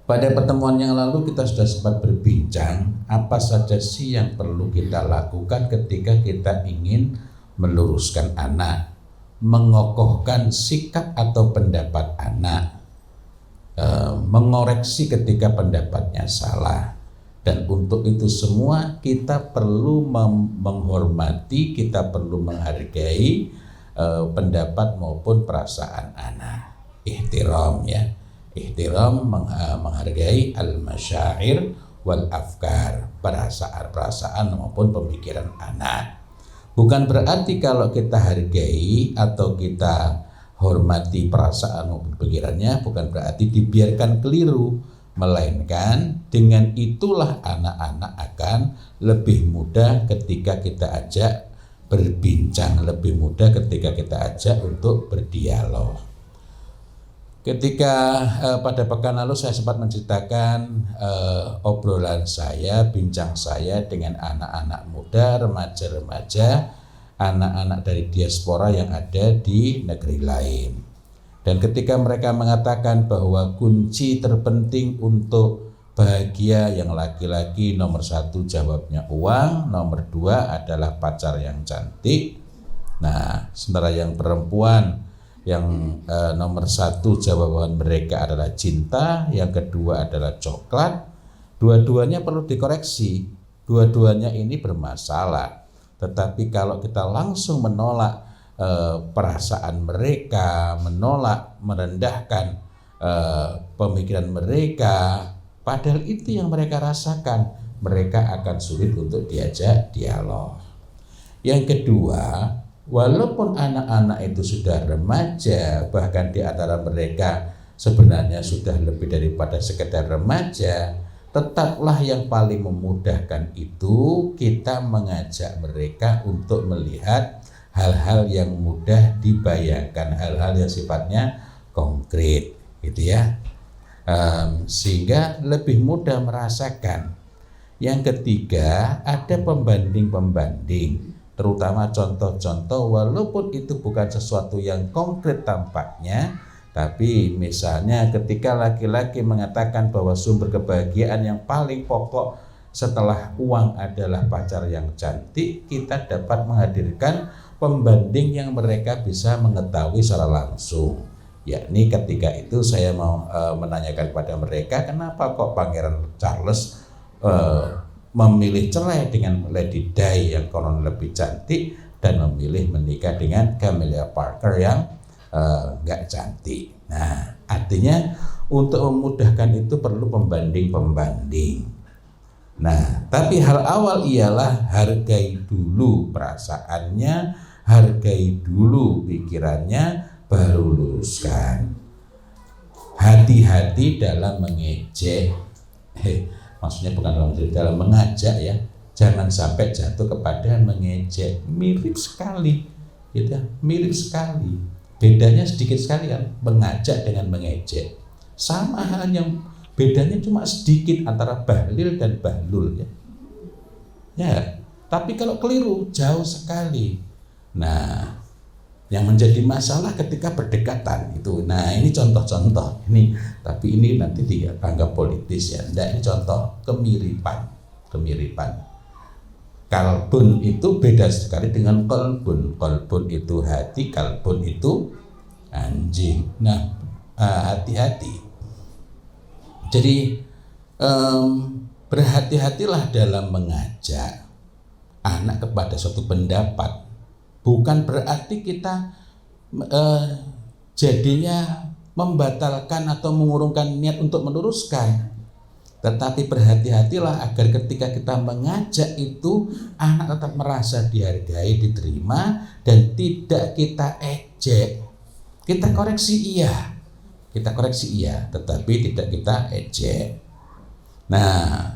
Pada pertemuan yang lalu kita sudah sempat berbincang apa saja sih yang perlu kita lakukan ketika kita ingin meluruskan anak, mengokohkan sikap atau pendapat anak, mengoreksi ketika pendapatnya salah. Dan untuk itu semua kita perlu menghormati, kita perlu menghargai pendapat maupun perasaan anak. Ihtiram ya. Ihtiram menghargai al-masyair wal afkar, perasaan maupun pemikiran anak. Bukan berarti kalau kita hargai atau kita hormati perasaan maupun pikirannya, bukan berarti dibiarkan keliru, melainkan dengan itulah anak-anak akan lebih mudah ketika kita ajak berbincang, lebih mudah ketika kita ajak untuk berdialog. Ketika pada pekan lalu saya sempat menceritakan obrolan saya, bincang saya dengan anak-anak muda, remaja-remaja, anak-anak dari diaspora yang ada di negeri lain. Dan ketika mereka mengatakan bahwa kunci terpenting untuk bahagia yang laki-laki nomor 1 jawabnya uang, nomor 2 adalah pacar yang cantik. Nah, sementara yang perempuan yang nomor 1 jawaban mereka adalah cinta, yang kedua adalah coklat. Dua-duanya perlu dikoreksi, dua-duanya ini bermasalah. Tetapi kalau kita langsung menolak perasaan mereka, menolak, merendahkan pemikiran mereka, padahal itu yang mereka rasakan, mereka akan sulit untuk diajak dialog. Yang kedua, walaupun anak-anak itu sudah remaja, bahkan di antara mereka sebenarnya sudah lebih daripada sekedar remaja, tetaplah yang paling memudahkan itu kita mengajak mereka untuk melihat hal-hal yang mudah dibayangkan, hal-hal yang sifatnya konkret, gitu ya, sehingga lebih mudah merasakan. Yang ketiga, ada pembanding-pembanding, terutama contoh-contoh, walaupun itu bukan sesuatu yang konkret tampaknya, tapi misalnya ketika laki-laki mengatakan bahwa sumber kebahagiaan yang paling pokok setelah uang adalah pacar yang cantik, kita dapat menghadirkan pembanding yang mereka bisa mengetahui secara langsung. Yakni ketika itu saya mau menanyakan kepada mereka, kenapa kok Pangeran Charles memilih cerai dengan Lady Di yang konon lebih cantik dan memilih menikah dengan Camelia Parker yang nggak cantik. Nah, artinya untuk memudahkan itu perlu pembanding-pembanding. Nah, tapi hal awal ialah hargai dulu perasaannya, hargai dulu pikirannya, baru luruskan. Hati-hati dalam mengejek, maksudnya bukan dalam mengajak ya, jangan sampai jatuh kepada mengejek. Mirip sekali, gitu ya, mirip sekali. Bedanya sedikit sekali kan, mengajak dengan mengejek. Sama halnya, bedanya cuma sedikit antara bahlil dan bahlul ya. Ya, tapi kalau keliru jauh sekali. Nah, yang menjadi masalah ketika berdekatan itu. Nah, ini contoh-contoh. Ini, tapi ini nanti dianggap politis ya. Nah, ini contoh kemiripan. Kalbun itu beda sekali dengan kolbun. Kolbun itu hati, kalbun itu anjing. Nah, hati-hati. Jadi berhati-hatilah dalam mengajak anak kepada suatu pendapat. Bukan berarti kita jadinya membatalkan atau mengurungkan niat untuk meluruskan. Tetapi berhati-hatilah agar ketika kita mengajak itu anak tetap merasa dihargai, diterima, dan tidak kita ejek. Kita koreksi iya, tetapi tidak kita ejek. Nah,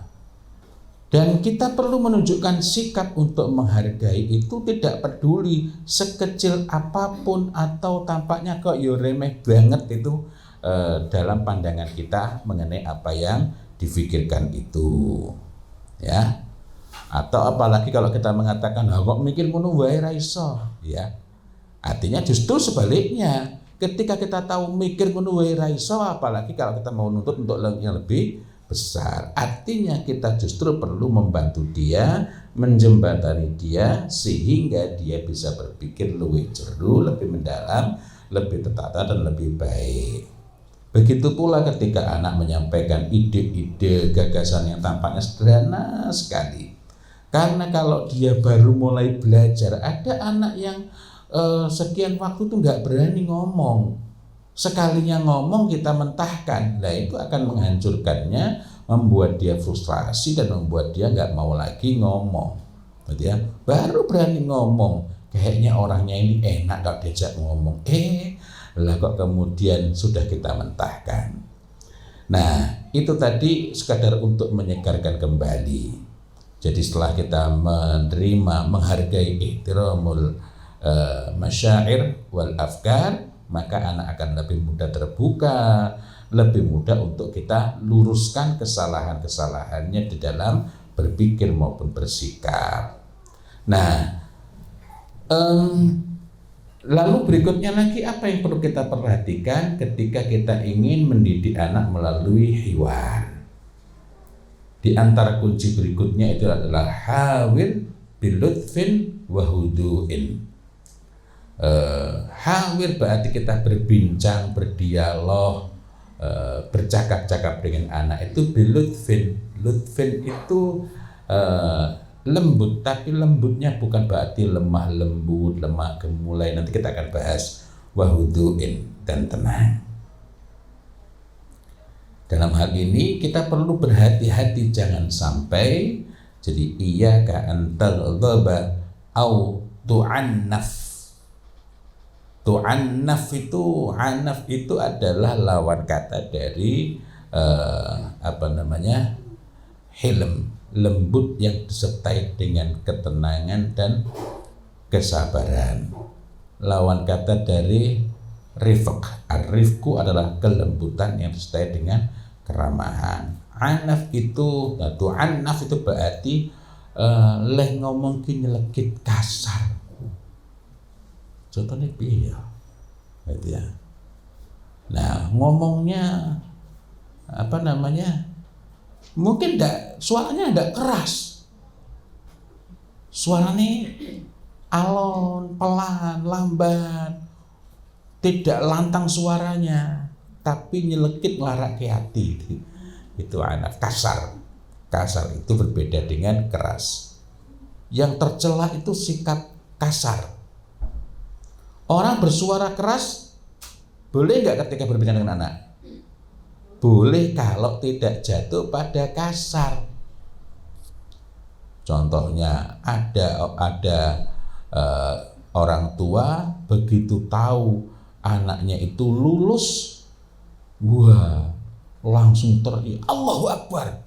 dan kita perlu menunjukkan sikap untuk menghargai itu, tidak peduli sekecil apapun atau tampaknya kok remeh banget itu dalam pandangan kita mengenai apa yang difikirkan itu, ya. Atau apalagi kalau kita mengatakan kok mikir ngono wae ra iso, ya. Artinya justru sebaliknya, Ketika kita tahu mikir ngono wae ra iso, apalagi kalau kita mau nuntut untuk yang lebih besar. Artinya kita justru perlu membantu dia, menjembatani dia sehingga dia bisa berpikir lebih jero, lebih mendalam, lebih tertata dan lebih baik. Begitu pula ketika anak menyampaikan ide-ide, gagasan yang tampaknya sederhana sekali. Karena kalau dia baru mulai belajar, ada anak yang sekian waktu tuh nggak berani ngomong. Sekalinya ngomong kita mentahkan, nah itu akan menghancurkannya, membuat dia frustrasi dan membuat dia nggak mau lagi ngomong. Gitu ya. Baru berani ngomong, kayaknya orangnya ini enak kalau diajak ngomong. Lah kok kemudian sudah kita mentahkan. Nah itu tadi sekadar untuk menyegarkan kembali. Jadi setelah kita menerima, menghargai ihtiramul masyair wal afkar, maka anak akan lebih mudah terbuka, lebih mudah untuk kita luruskan kesalahan-kesalahannya di dalam berpikir maupun bersikap. Nah, lalu berikutnya lagi apa yang perlu kita perhatikan ketika kita ingin mendidik anak melalui hiwar? Di antara kunci berikutnya itu adalah hawir bilutfin wahuduin. Hawir berarti kita berbincang, berdialog, bercakap-cakap dengan anak itu bilutfin. Lutfin itu lembut, tapi lembutnya bukan berarti lemah lembut, lemah gemulai. Nanti kita akan bahas wahuduin dan tenang. Dalam hal ini kita perlu berhati-hati jangan sampai jadi iyyaka an taghdaba au tu'annaf. Tu'annaf itu, anaf itu adalah lawan kata dari hilm, lembut yang disertai dengan ketenangan dan kesabaran. Lawan kata dari rifq. Ar-rifqu adalah kelembutan yang disertai dengan keramahan. Anaf itu, tu'annaf itu berarti leh ngomong ki nyelekit kasar. Contohnya piye ya? Gitu ya. Nah, ngomongnya mungkin suaranya enggak keras. Suaranya alon, pelan, lambat. Tidak lantang suaranya, tapi nyelekit ngelarak ke hati. Itu anak kasar. Kasar itu berbeda dengan keras. Yang tercela itu sikap kasar. Orang bersuara keras boleh nggak ketika berbicara dengan anak? Boleh kalau tidak jatuh pada kasar. Contohnya ada orang tua begitu tahu anaknya itu lulus, wah langsung teriak Allahu Akbar.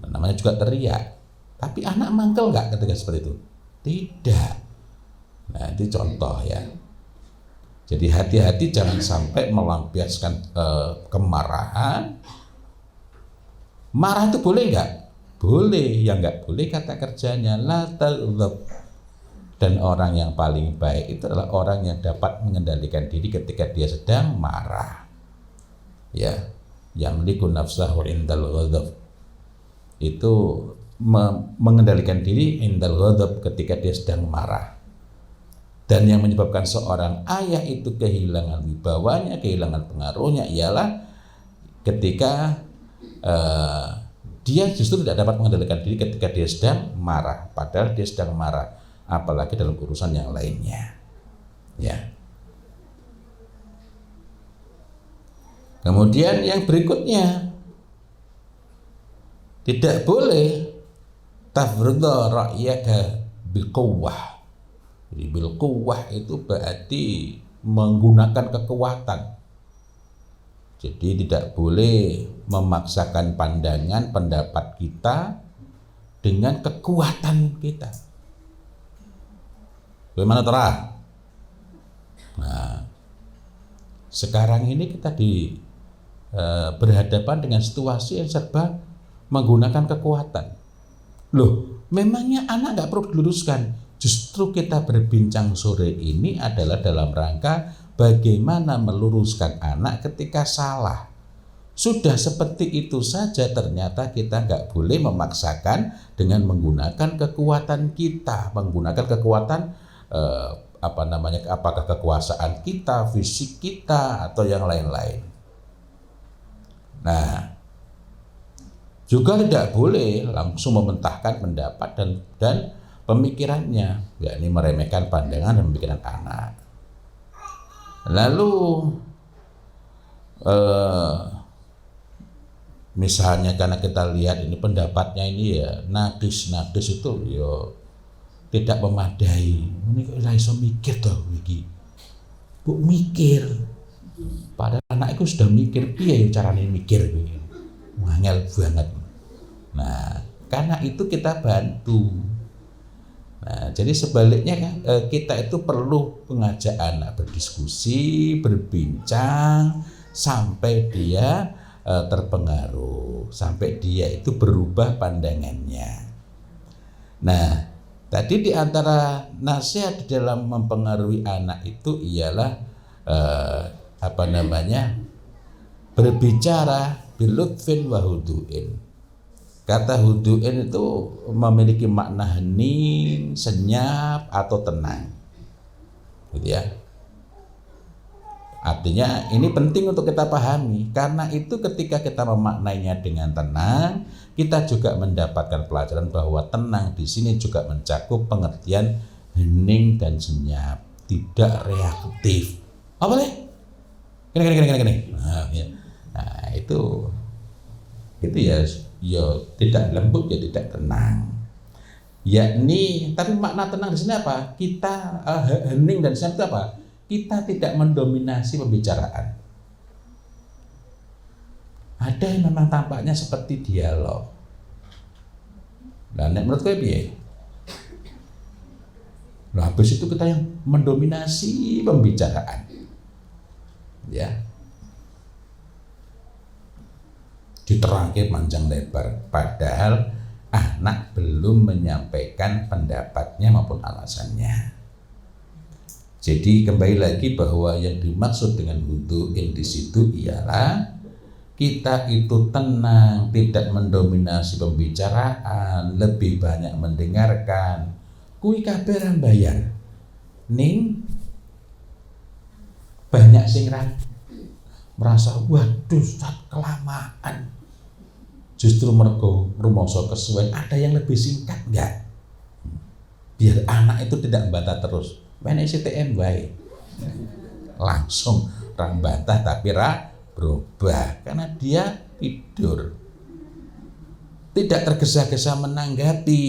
Namanya juga teriak. Tapi anak mangkel nggak ketika seperti itu? Tidak. Nah itu contoh ya. Jadi hati-hati jangan sampai melampiaskan kemarahan. Marah itu boleh nggak? Boleh. Yang nggak boleh kata kerjanya la taghdab. Dan orang yang paling baik itu adalah orang yang dapat mengendalikan diri ketika dia sedang marah. Ya, yamliku nafsahu indal ghadab. Itu mengendalikan diri indal ghadab ketika dia sedang marah. Dan yang menyebabkan seorang ayah itu kehilangan wibawanya, kehilangan pengaruhnya ialah ketika dia justru tidak dapat mengendalikan diri ketika dia sedang marah, padahal dia sedang marah, apalagi dalam urusan yang lainnya. Ya. Kemudian yang berikutnya, tidak boleh tafridha ra'yaka biquwwah. Jadi bilquwwah itu berarti menggunakan kekuatan. Jadi tidak boleh memaksakan pandangan, pendapat kita dengan kekuatan kita. Bagaimana terang? Nah, sekarang ini kita berhadapan dengan situasi yang serba menggunakan kekuatan. Loh, memangnya anak nggak perlu diluruskan? justru kita berbincang sore ini adalah dalam rangka bagaimana meluruskan anak ketika salah. Sudah seperti itu saja ternyata kita nggak boleh memaksakan dengan menggunakan kekuatan kita, menggunakan kekuatan apakah kekuasaan kita, fisik kita, atau yang lain-lain. Nah, juga tidak boleh langsung mementahkan pendapat dan pemikirannya, yakni meremehkan pandangan dan pemikiran anak. Lalu misalnya karena kita lihat ini pendapatnya ini ya nakis itu ya tidak memadai. Ini kok iso mikir toh iki. Bu mikir. Padahal anak itu sudah mikir piye carane mikir kuwi. Angel banget. Nah, karena itu kita bantu. Nah, jadi sebaliknya kan kita itu perlu mengajak anak berdiskusi, berbincang sampai dia terpengaruh, sampai dia itu berubah pandangannya. Nah, tadi di antara nasihat dalam mempengaruhi anak itu ialah berbicara bilutfin wa huduin. Kata huduin itu memiliki makna hening, senyap, atau tenang, gitu ya. Artinya ini penting untuk kita pahami, karena itu ketika kita memaknainya dengan tenang, kita juga mendapatkan pelajaran bahwa tenang di sini juga mencakup pengertian hening dan senyap, tidak reaktif. Apa boleh? Gini. Nah, itu ya tidak lembut, ya tidak tenang. Yakni, tapi makna tenang di sini apa? Kita hening dan senyap itu apa? Kita tidak mendominasi pembicaraan. Ada yang memang tampaknya seperti dialog. Nah, menurut gue piye? Nah, habis itu kita yang mendominasi pembicaraan. Ya. Diterangke panjang lebar, padahal anak belum menyampaikan pendapatnya maupun alasannya. Jadi kembali lagi bahwa yang dimaksud dengan huduin di situ ialah kita itu tenang, tidak mendominasi pembicaraan, lebih banyak mendengarkan. Kuwi kabeh bayar. Ning banyak sing merasa waduh kelamaan. Justru mergo rumangsa kesuwen, ada yang lebih singkat enggak? Biar anak itu tidak membantah terus. Menek CTM baik. Langsung bantah tapi berubah karena dia tidur. Tidak tergesa-gesa menanggapi.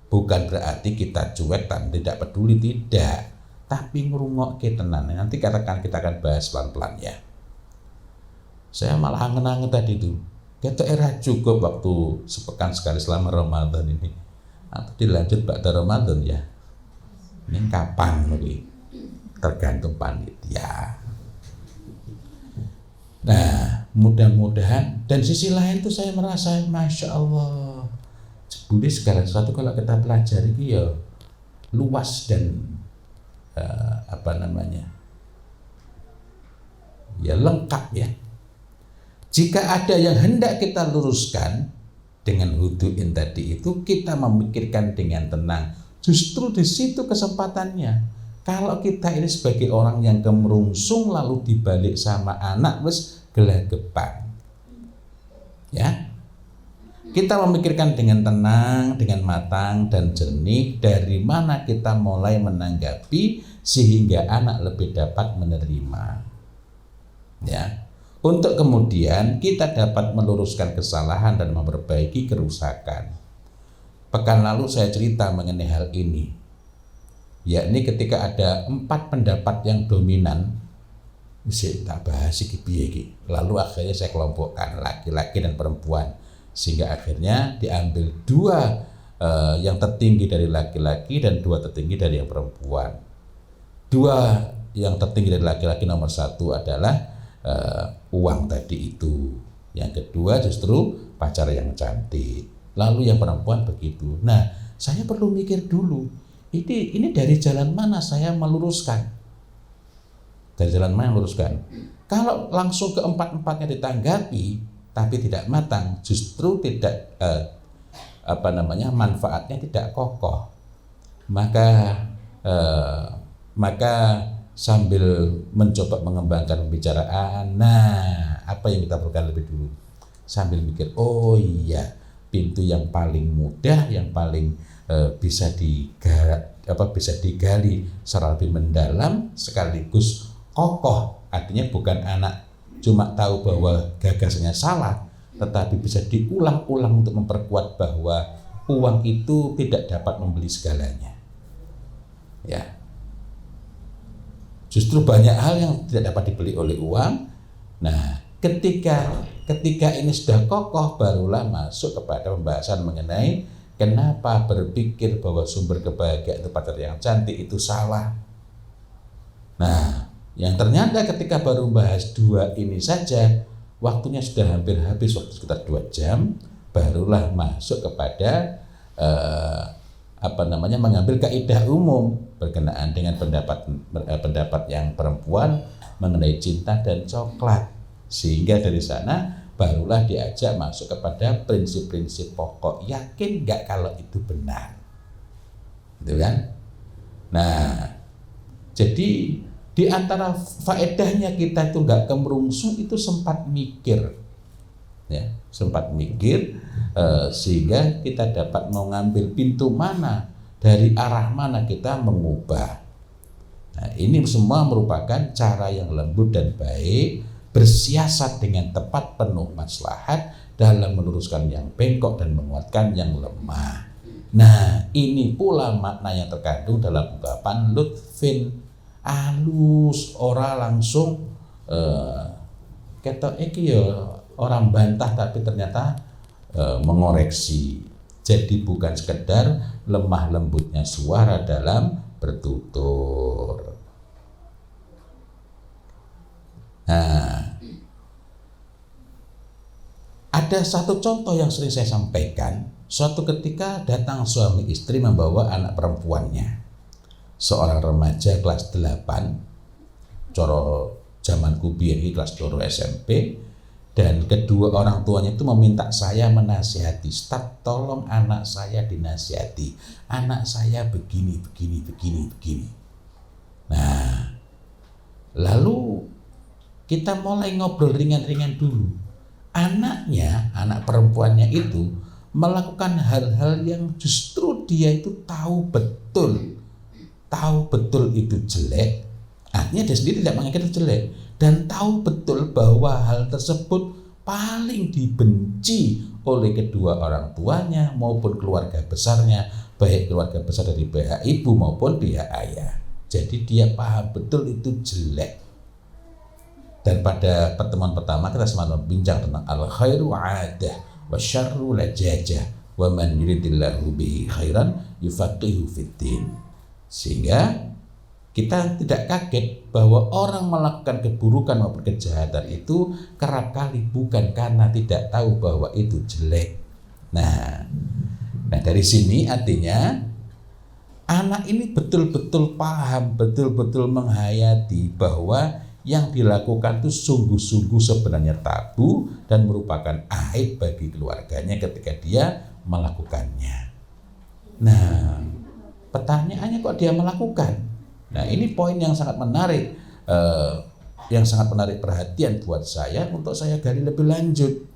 Bukan berarti kita cuek dan tidak peduli, tidak. Tapi ngrungokke tenan. Nanti katakan kita akan bahas pelan-pelan ya. Saya malah angen-angen tadi itu. Kita era cukup waktu sepekan sekali selama Ramadan ini. Atau dilanjut pada Ramadan ya. Ini kapan nih? Tergantung panitia. Nah, mudah-mudahan. Dan sisi lain tuh saya merasa Masya Allah, jebule segala sesuatu kalau kita pelajari ya luas dan ya lengkap ya. Jika ada yang hendak kita luruskan dengan huduin tadi itu, kita memikirkan dengan tenang. Justru di situ kesempatannya. Kalau kita ini sebagai orang yang kemerungsung lalu dibalik sama anak wis gelagapan. Ya. Kita memikirkan dengan tenang, dengan matang dan jernih dari mana kita mulai menanggapi sehingga anak lebih dapat menerima. Ya. Untuk kemudian kita dapat meluruskan kesalahan dan memperbaiki kerusakan. Pekan lalu saya cerita mengenai hal ini, yakni ketika ada 4 pendapat yang dominan, tak bahas iki. Lalu akhirnya saya kelompokkan laki-laki dan perempuan, sehingga akhirnya diambil 2 yang tertinggi dari laki-laki dan 2 tertinggi dari yang perempuan. 2 yang tertinggi dari laki-laki nomor 1 adalah uang tadi itu, yang kedua justru pacar yang cantik. Lalu yang perempuan begitu. Nah, saya perlu mikir dulu, ini dari jalan mana saya meluruskan? Dari jalan mana meluruskan? Kalau langsung keempat-empatnya ditanggapi tapi tidak matang, justru tidak manfaatnya tidak kokoh. Maka sambil mencoba mengembangkan pembicaraan, apa yang kita perlukan lebih dulu? Sambil mikir, oh iya, pintu yang paling mudah, yang paling bisa digali secara lebih mendalam sekaligus kokoh. Artinya bukan anak cuma tahu bahwa gagasannya salah, tetapi bisa diulang-ulang untuk memperkuat bahwa uang itu tidak dapat membeli segalanya. Ya, justru banyak hal yang tidak dapat dibeli oleh uang. Nah, ketika ini sudah kokoh, barulah masuk kepada pembahasan mengenai kenapa berpikir bahwa sumber kebahagiaan itu pacar yang cantik itu salah. Nah, yang ternyata ketika baru membahas 2 ini saja, waktunya sudah hampir habis, waktu sekitar 2 jam, barulah masuk kepada mengambil kaidah umum berkenaan dengan pendapat yang perempuan mengenai cinta dan coklat. Sehingga dari sana barulah diajak masuk kepada prinsip-prinsip pokok. Yakin nggak kalau itu benar? Gitu kan? Nah, jadi di antara faedahnya kita itu nggak kemerungsung, itu sempat mikir, ya, sehingga kita dapat mengambil pintu mana, dari arah mana kita mengubah. Nah, ini semua merupakan cara yang lembut dan baik, bersiasat dengan tepat, penuh maslahat dalam meluruskan yang bengkok dan menguatkan yang lemah. Nah, ini pula makna yang terkandung dalam ungkapan lutfin, alus, ora langsung ketok iki ya orang bantah, tapi ternyata mengoreksi. Jadi bukan sekedar lemah lembutnya suara dalam bertutur. Nah, ada satu contoh yang sering saya sampaikan. Suatu ketika datang suami istri membawa anak perempuannya, seorang remaja kelas 8, coro zamanku biyen kelas 2 SMP, dan kedua orang tuanya itu meminta saya menasihati. Staf, tolong anak saya dinasihati. Anak saya begini. Nah, lalu kita mulai ngobrol ringan-ringan dulu. Anak perempuannya itu melakukan hal-hal yang justru dia itu tahu betul itu jelek. Artinya dia sendiri tidak menginginkan itu jelek, dan tahu betul bahwa hal tersebut paling dibenci oleh kedua orang tuanya maupun keluarga besarnya, baik keluarga besar dari pihak ibu maupun pihak ayah. Jadi dia paham betul itu jelek. Dan pada pertemuan pertama kita sempat berbincang tentang al-khairu 'adah wa syarru lajajah wa man yuridillahu bihi khairan yufaqihu fiddin. Sehingga kita tidak kaget bahwa orang melakukan keburukan maupun kejahatan itu kerap kali bukan karena tidak tahu bahwa itu jelek. Nah dari sini artinya anak ini betul-betul paham, betul-betul menghayati bahwa yang dilakukan itu sungguh-sungguh sebenarnya tabu dan merupakan aib bagi keluarganya ketika dia melakukannya. Nah, pertanyaannya kok dia melakukan? Nah, ini poin yang sangat menarik, perhatian buat saya untuk saya gali lebih lanjut.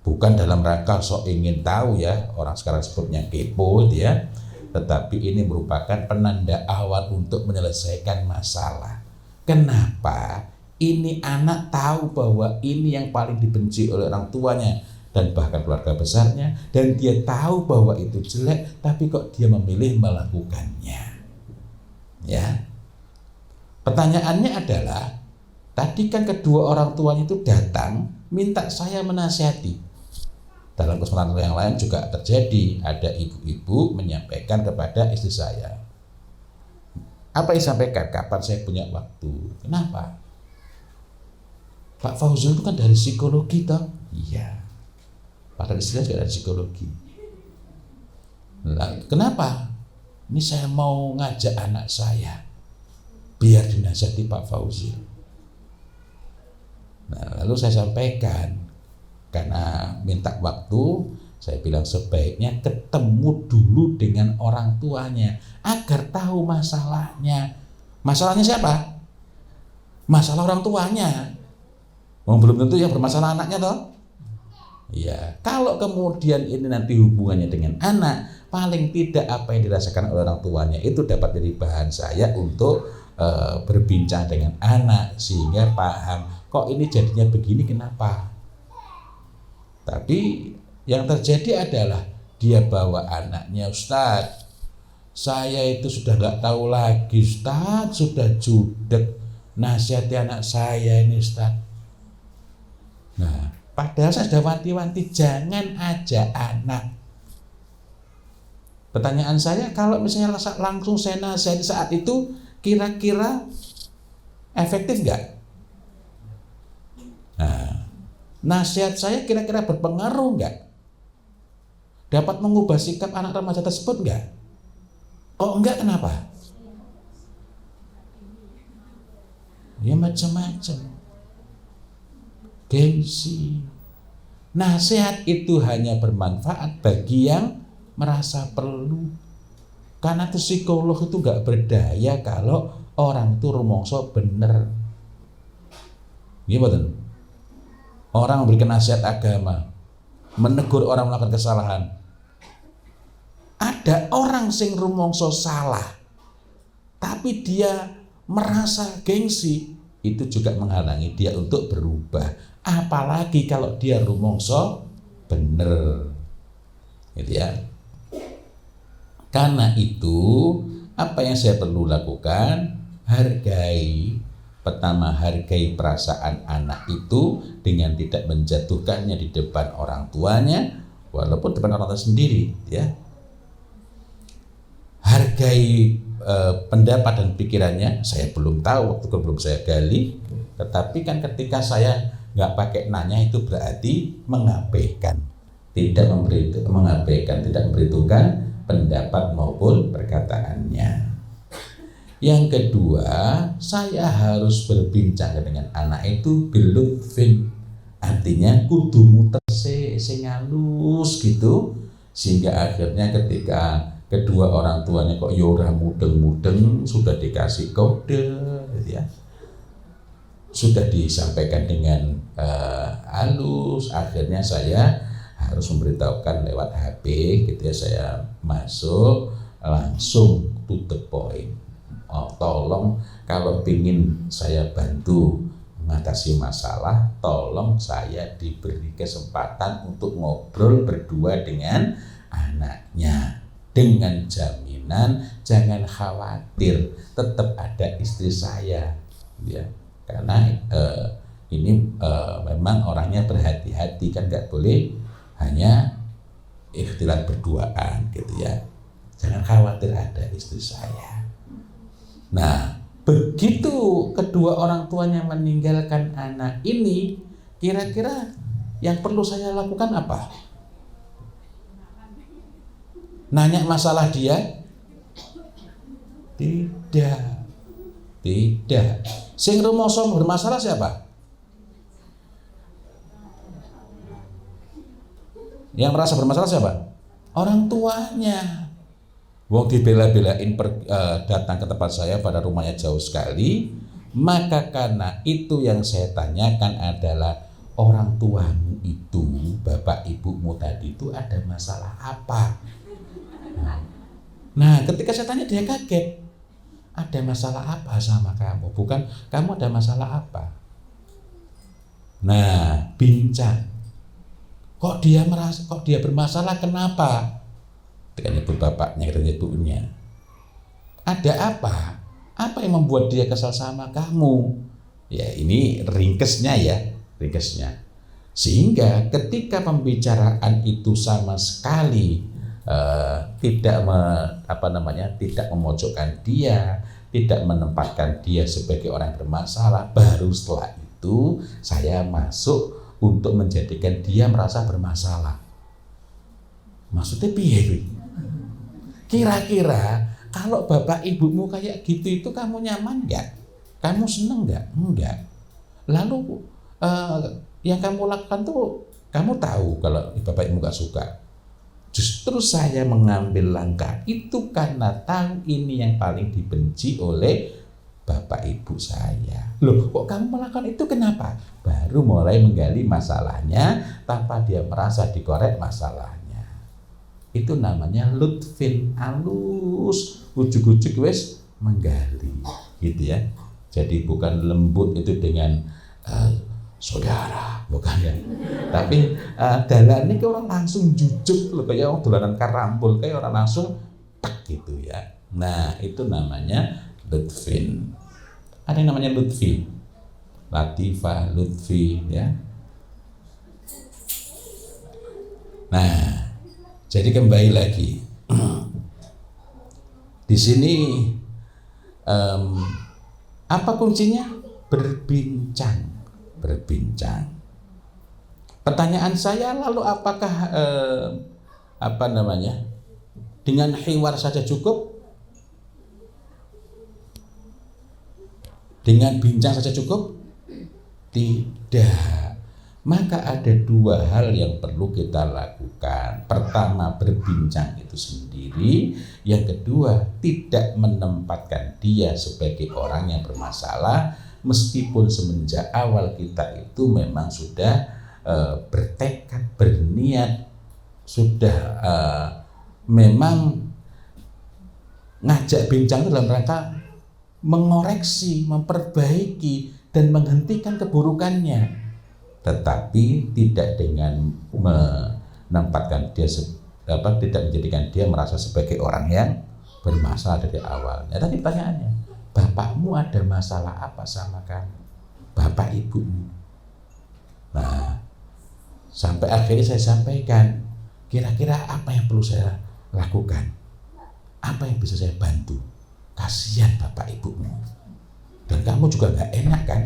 Bukan dalam rangka sok ingin tahu ya, orang sekarang sebutnya kepo ya, tetapi ini merupakan penanda awal untuk menyelesaikan masalah. Kenapa ini anak tahu bahwa ini yang paling dibenci oleh orang tuanya dan bahkan keluarga besarnya, dan dia tahu bahwa itu jelek, tapi kok dia memilih melakukannya? Ya, pertanyaannya adalah, tadi kan kedua orang tuanya itu datang minta saya menasihati. Dalam kesempatan yang lain juga terjadi, ada ibu-ibu menyampaikan kepada istri saya. Apa yang disampaikan? Kapan saya punya waktu? Kenapa? Pak Fauzul itu kan dari psikologi toh? Iya. Padahal istilahnya juga dari psikologi. Nah, kenapa? ini saya mau ngajak anak saya biar dinasihati Pak Fauzi. Nah, lalu saya sampaikan, karena minta waktu, saya bilang sebaiknya ketemu dulu dengan orang tuanya agar tahu masalahnya. Masalahnya siapa? Masalah orang tuanya. Belum tentu yang bermasalah anaknya toh. Ya, kalau kemudian ini nanti hubungannya dengan anak, paling tidak apa yang dirasakan oleh orang tuanya itu dapat jadi bahan saya untuk berbincang dengan anak sehingga paham kok ini jadinya begini kenapa. Tapi yang terjadi adalah dia bawa anaknya, Ustadz, saya itu sudah nggak tahu lagi Ustadz, sudah judek nasihati anak saya ini Ustadz. Nah, padahal saya sudah wanti-wanti jangan ajak anak. Pertanyaan saya, kalau misalnya langsung saya nasihati saat itu, kira-kira efektif nggak? Nah, nasihat saya kira-kira berpengaruh nggak? Dapat mengubah sikap anak remaja tersebut nggak? Oh enggak, kenapa? Ya macam-macam. Gengsi. Nasihat itu hanya bermanfaat bagi yang merasa perlu. Karena itu psikolog itu nggak berdaya kalau orang itu rumongso bener. Gimana? Orang memberikan nasihat agama, menegur orang melakukan kesalahan. Ada orang sing rumongso salah, tapi dia merasa gengsi, itu juga menghalangi dia untuk berubah. Apalagi kalau dia rumongso bener, gitu ya. Karena itu, apa yang saya perlu lakukan? Pertama, hargai perasaan anak itu dengan tidak menjatuhkannya di depan orang tuanya, walaupun depan orang tua sendiri, ya. Hargai pendapat dan pikirannya. Saya belum tahu waktu itu belum saya gali, tetapi kan ketika saya nggak pakai nanya itu berarti mengabaikan, tidak memperhitungkan pendapat maupun perkataannya. Yang kedua, saya harus berbincang dengan anak itu bilutfin, artinya kudu muter sing halus gitu, sehingga akhirnya ketika kedua orang tuanya kok yora mudeng-mudeng, sudah dikasih kode, gitu ya, sudah disampaikan dengan halus, akhirnya saya harus memberitahukan lewat HP, gitu ya, saya masuk langsung to the point. Oh, tolong kalau ingin saya bantu mengatasi masalah, tolong saya diberi kesempatan untuk ngobrol berdua dengan anaknya. Dengan jaminan jangan khawatir, tetap ada istri saya, ya. Karena ini memang orangnya berhati-hati, kan nggak boleh hanya ikhtilat berduaan, gitu ya. Jangan khawatir, ada istri saya. Nah, begitu kedua orang tuanya meninggalkan anak ini, kira-kira yang perlu saya lakukan apa? Nanya masalah dia? Tidak. Sing rumoso bermasalah siapa? Yang merasa bermasalah siapa? Orang tuanya. Wong dibela-belain datang ke tempat saya, pada rumahnya jauh sekali. Maka karena itu yang saya tanyakan adalah, orang tuamu itu, bapak ibumu tadi itu ada masalah apa? Nah, ketika saya tanya dia kaget. Ada masalah apa sama kamu? Bukan kamu ada masalah apa? Nah, bincang. Kok dia bermasalah, kenapa? Dengan ibu bapaknya dan ibunya. Ada apa? Apa yang membuat dia kesal sama kamu? Ya, ini ringkesnya ya, ringkesnya. Sehingga ketika pembicaraan itu sama sekali tidak memojokkan dia, tidak menempatkan dia sebagai orang bermasalah, baru setelah itu saya masuk untuk menjadikan dia merasa bermasalah. Maksudnya piye? Kira-kira Kalau bapak ibumu kayak gitu itu kamu nyaman nggak? Kamu seneng nggak? Enggak. Lalu yang kamu lakukan tuh kamu tahu kalau bapak ibu nggak suka. Justru saya mengambil langkah itu karena tahu ini yang paling dibenci oleh bapak ibu saya. Loh, kok kamu melakukan itu kenapa? Baru mulai menggali masalahnya tanpa dia merasa dikorek masalahnya. Itu namanya lutfin, halus, ujuk-ujuk wes menggali, gitu ya. Jadi bukan lembut itu dengan saudara, bukan ya. Tapi dalan ini orang langsung jujuk loh, kayak orang dolanan karambol, kayak orang langsung tak gitu ya. Nah, itu namanya lutfin. Ada yang namanya lutfi, latifah, lutfi ya. Nah, jadi kembali lagi di sini apa kuncinya? Berbincang. Pertanyaan saya lalu apakah dengan hiwar saja cukup? Dengan bincang saja cukup? Tidak. Maka ada dua hal yang perlu kita lakukan. Pertama, berbincang itu sendiri. Yang kedua, tidak menempatkan dia sebagai orang yang bermasalah, meskipun semenjak awal kita itu memang sudah bertekad, berniat, sudah memang ngajak bincang itu dalam rangka mengoreksi, memperbaiki, dan menghentikan keburukannya. Tetapi tidak dengan menempatkan dia tidak menjadikan dia merasa sebagai orang yang bermasalah dari awal. Ya, tadi pertanyaannya, bapakmu ada masalah apa sama kamu? Bapak ibumu. Nah, sampai akhirnya saya sampaikan, kira-kira apa yang perlu saya lakukan? Apa yang bisa saya bantu? Kasihan bapak ibumu. Dan kamu juga gak enak kan?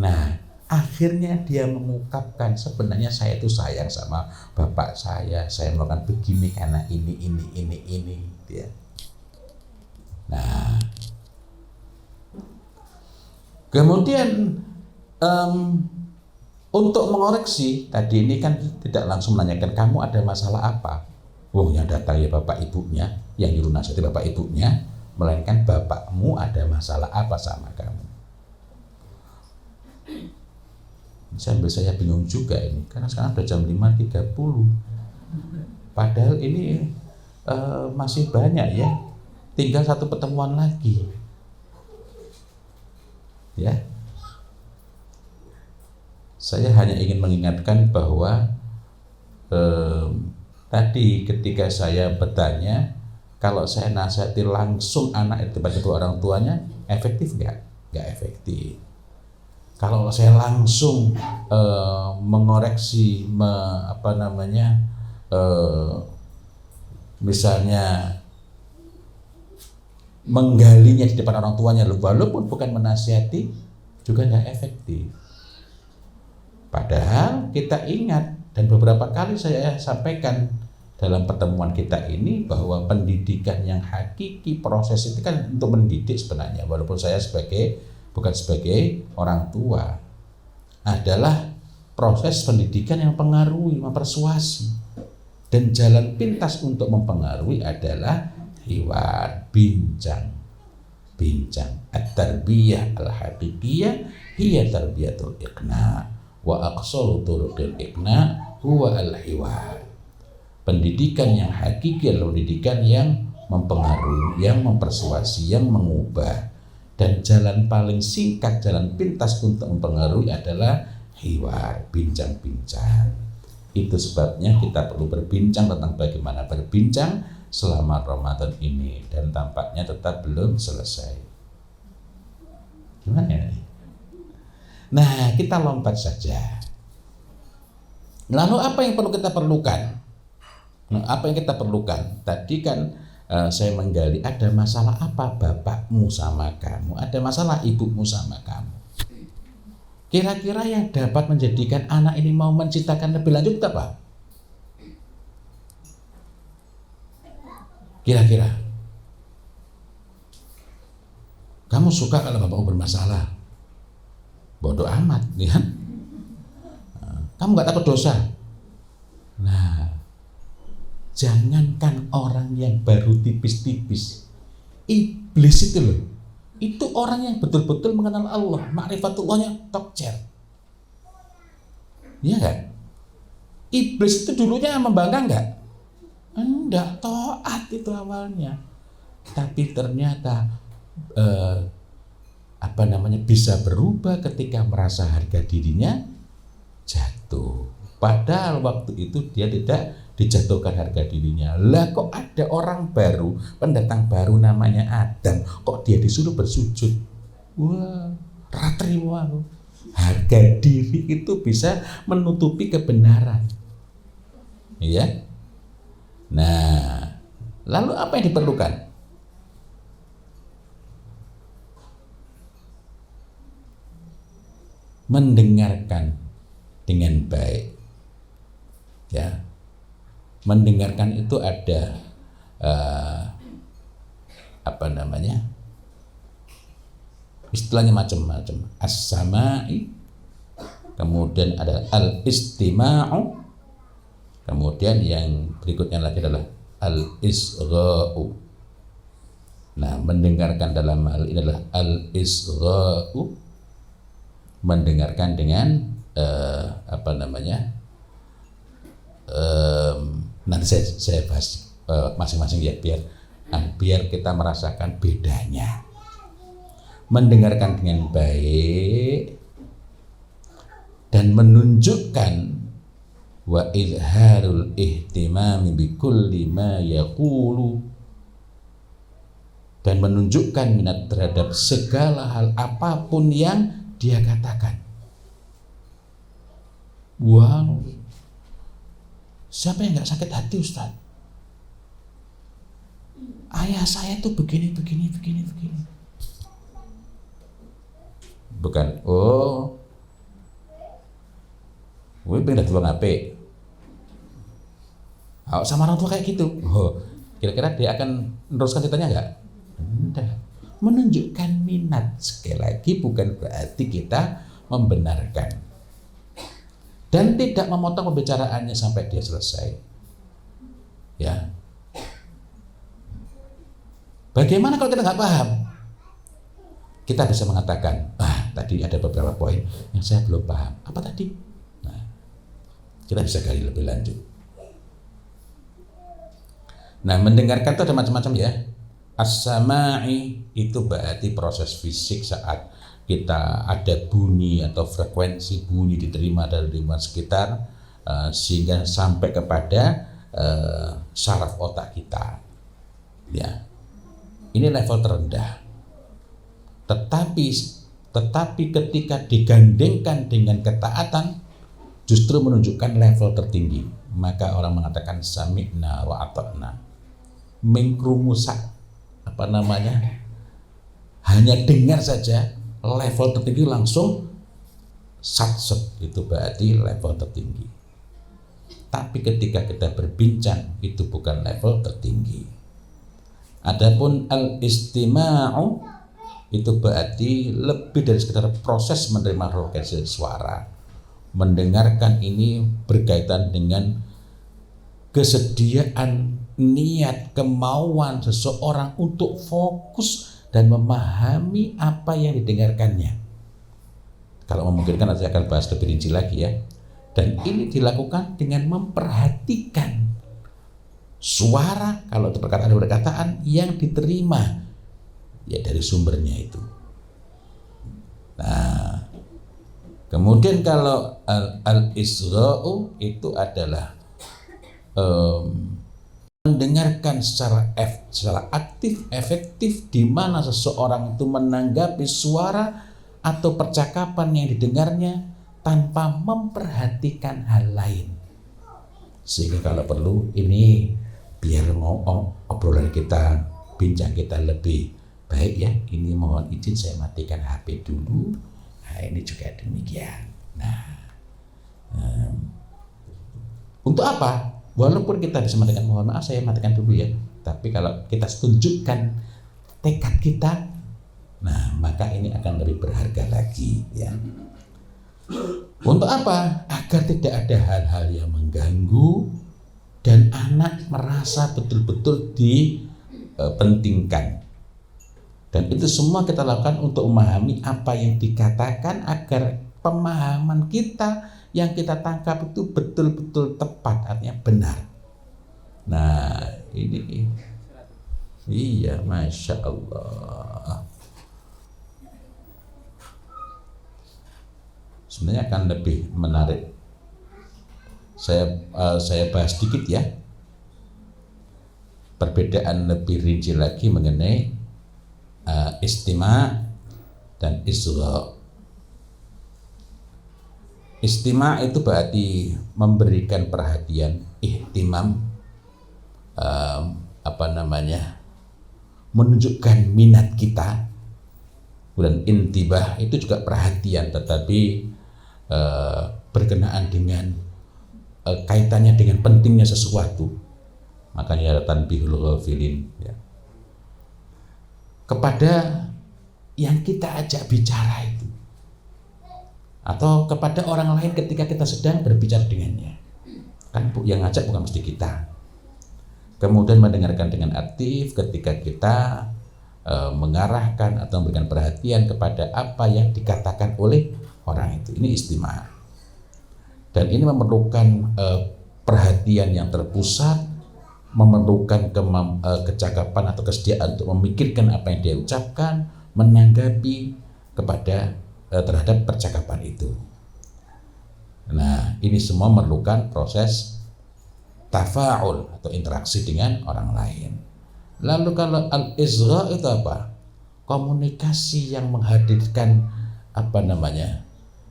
Nah, akhirnya dia mengungkapkan, sebenarnya saya itu sayang sama bapak saya melakukan begini karena ini ya. Nah, kemudian untuk mengoreksi tadi ini kan tidak langsung menanyakan kamu ada masalah apa. Yang datang ya bapak ibunya, yang nyuruh nasihati bapak ibunya, melainkan bapakmu ada masalah apa sama kamu. Sambil saya bingung juga ini, karena sekarang sudah jam 5.30. Padahal ini masih banyak ya, tinggal satu pertemuan lagi. Ya, saya hanya ingin mengingatkan bahwa tadi ketika saya bertanya, kalau saya nasihati langsung anak itu pada orang tuanya, efektif nggak? Nggak efektif. Kalau saya langsung mengoreksi, misalnya menggalinya di depan orang tuanya, walaupun bukan menasihati, juga nggak efektif. Padahal kita ingat, dan beberapa kali saya sampaikan dalam pertemuan kita ini, bahwa pendidikan yang hakiki, proses itu kan untuk mendidik sebenarnya, walaupun saya bukan sebagai orang tua, adalah proses pendidikan yang mempengaruhi, mempersuasi. Dan jalan pintas untuk mempengaruhi adalah hiwar, bincang. At-tarbiyah al-haqiqiyah hiya tarbiyatul iqna wa aqsalu turuqil iqna huwa al-hiwar. Pendidikan yang hakiki adalah pendidikan yang mempengaruhi, yang mempersuasi, yang mengubah. Dan jalan paling singkat, jalan pintas untuk mempengaruhi adalah hiwar, bincang-bincang. Itu sebabnya kita perlu berbincang tentang bagaimana berbincang selama Ramadan ini, dan tampaknya tetap belum selesai. Gimana ya? Nah, kita lompat saja. Lalu apa yang perlu kita perlukan? Apa yang kita perlukan? Tadi kan saya menggali, ada masalah apa bapakmu sama kamu, ada masalah ibumu sama kamu. Kira-kira yang dapat menjadikan anak ini mau menceritakan lebih lanjut apa? Kira-kira Kamu suka kalau bapakmu bermasalah? Bodoh amat, ya. Kamu nggak takut dosa? Nah, jangankan orang yang baru tipis-tipis, iblis itu loh, itu orang yang betul-betul mengenal Allah, ma'rifatullahnya tokcer. Iya kan? Iblis itu dulunya membangkang nggak? Enggak, taat itu awalnya. Tapi ternyata bisa berubah ketika merasa harga dirinya jatuh. Padahal waktu itu dia tidak dijatuhkan harga dirinya. Lah kok ada orang baru, pendatang baru namanya Adam, kok dia disuruh bersujud? Wah, ratrimo aku. Harga diri itu bisa menutupi kebenaran. Iya. Nah, lalu apa yang diperlukan? Mendengarkan dengan baik. Ya. Mendengarkan itu ada istilahnya macam-macam. As-sama'i, kemudian ada al-istima'u, kemudian yang berikutnya lagi adalah al-isgha'u. Nah, mendengarkan dalam hal ini adalah al-isgha'u, mendengarkan dengan nanti saya bahas masing-masing ya, biar kita merasakan bedanya. Mendengarkan dengan baik dan menunjukkan wa izharul ihtimami bikulli ma yaqulu, dan menunjukkan minat terhadap segala hal apapun yang dia katakan. Wow, siapa yang nggak sakit hati, Ustaz? Ayah saya tuh begini. Bukan, oh, gue pengen dadi wong apik. Sama orang tua kayak gitu. Oh, kira-kira dia akan meneruskan ceritanya nggak? Enggak. Menunjukkan minat, sekali lagi bukan berarti kita membenarkan dan tidak memotong pembicaraannya sampai dia selesai. Ya. Bagaimana kalau kita nggak paham? Kita bisa mengatakan, tadi ada beberapa poin yang saya belum paham. Apa tadi? Nah, kita bisa gali lebih lanjut. Nah, mendengarkan itu ada macam-macam ya. As-sama'i itu berarti proses fisik saat kita ada bunyi atau frekuensi bunyi diterima dari lingkungan sekitar, sehingga sampai kepada saraf otak kita. Ya, ini level terendah. Tetapi ketika digandengkan dengan ketaatan, justru menunjukkan level tertinggi. Maka orang mengatakan sami'na wa ata'na. Mengkrumusak, hanya dengar saja, level tertinggi langsung satset, itu berarti level tertinggi. Tapi ketika kita berbincang, itu bukan level tertinggi. Adapun al-istima'u itu berarti lebih dari sekedar proses menerima frekuensi suara. Mendengarkan ini berkaitan dengan kesediaan, niat, kemauan seseorang untuk fokus dan memahami apa yang didengarkannya. Kalau memungkinkan nanti akan bahas lebih rinci lagi ya. Dan ini dilakukan dengan memperhatikan suara, kalau itu perkataan yang diterima ya dari sumbernya itu. Nah, kemudian kalau al-isra'u itu adalah mendengarkan secara aktif, efektif, di mana seseorang itu menanggapi suara atau percakapan yang didengarnya tanpa memperhatikan hal lain. Sehingga kalau perlu ini biar obrolan kita, bincang kita lebih baik ya, ini mohon izin saya matikan HP dulu. Nah, ini juga demikian. Untuk apa? Walaupun kita bisa matikan, mohon maaf saya matikan dulu ya. Tapi kalau kita tunjukkan tekad kita, Nah, maka ini akan lebih berharga lagi ya. Untuk apa? Agar tidak ada hal-hal yang mengganggu dan anak merasa betul-betul dipentingkan. Dan itu semua kita lakukan untuk memahami apa yang dikatakan agar pemahaman kita yang kita tangkap itu betul-betul tepat, artinya benar. Nah, ini iya, Masya Allah. Sebenarnya akan lebih menarik. Saya bahas sedikit ya. Perbedaan lebih rinci lagi mengenai istima' dan isgha'. Istima' itu berarti memberikan perhatian, ihtimam, menunjukkan minat kita. Dan intibah itu juga perhatian, tetapi berkenaan dengan kaitannya dengan pentingnya sesuatu. Makanya tanbihul ghafilin ya. Kepada yang kita ajak bicara itu, atau kepada orang lain ketika kita sedang berbicara dengannya. Kan yang ngajak bukan mesti kita. Kemudian mendengarkan dengan aktif ketika kita mengarahkan atau memberikan perhatian kepada apa yang dikatakan oleh orang itu. Ini istima'. Dan ini memerlukan perhatian yang terpusat, memerlukan kecakapan atau kesediaan untuk memikirkan apa yang dia ucapkan, menanggapi kepada terhadap percakapan itu. Nah, ini semua memerlukan proses tafa'ul atau interaksi dengan orang lain. Lalu kalau al-isgha' itu apa? Komunikasi yang menghadirkan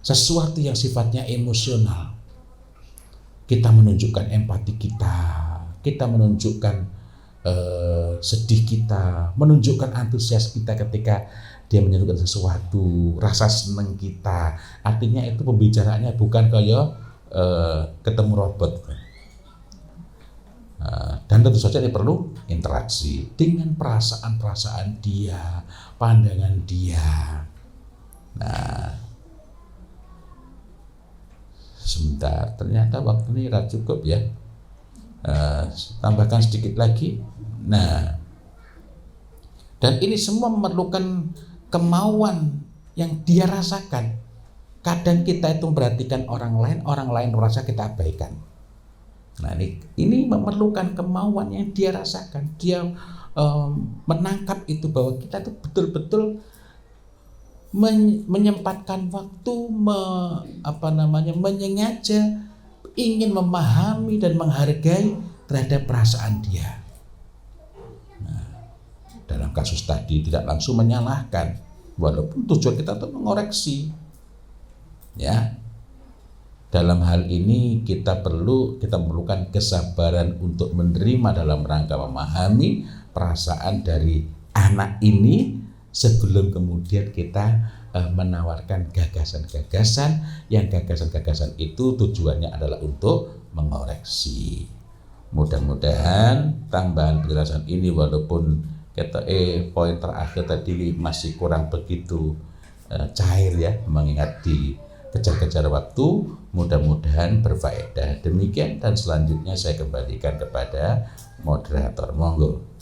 sesuatu yang sifatnya emosional. Kita menunjukkan empati kita menunjukkan sedih kita, menunjukkan antusias kita ketika dia menunjukkan sesuatu, rasa senang kita. Artinya itu pembicaraannya bukan kayak ketemu robot. Dan tentu saja ini perlu interaksi dengan perasaan-perasaan dia, pandangan dia. Nah, sebentar, ternyata waktu ini tidak cukup ya. Tambahkan sedikit lagi. Nah, dan ini semua memerlukan kemauan yang dia rasakan. Kadang kita itu memperhatikan orang lain merasa kita abaikan. Nah, ini memerlukan kemauan yang dia rasakan. Dia menangkap itu bahwa kita itu betul-betul menyempatkan waktu, menyengaja ingin memahami dan menghargai terhadap perasaan dia. Nah, dalam kasus tadi tidak langsung menyalahkan, walaupun tujuan kita untuk mengoreksi. Ya, dalam hal ini kita memerlukan kesabaran untuk menerima dalam rangka memahami perasaan dari anak ini sebelum kemudian kita menawarkan gagasan-gagasan yang gagasan-gagasan itu tujuannya adalah untuk mengoreksi. Mudah-mudahan tambahan penjelasan ini walaupun poin terakhir tadi masih kurang begitu cair ya, mengingat di kejar-kejar waktu, mudah-mudahan berfaedah. Demikian dan selanjutnya saya kembalikan kepada moderator. Monggo.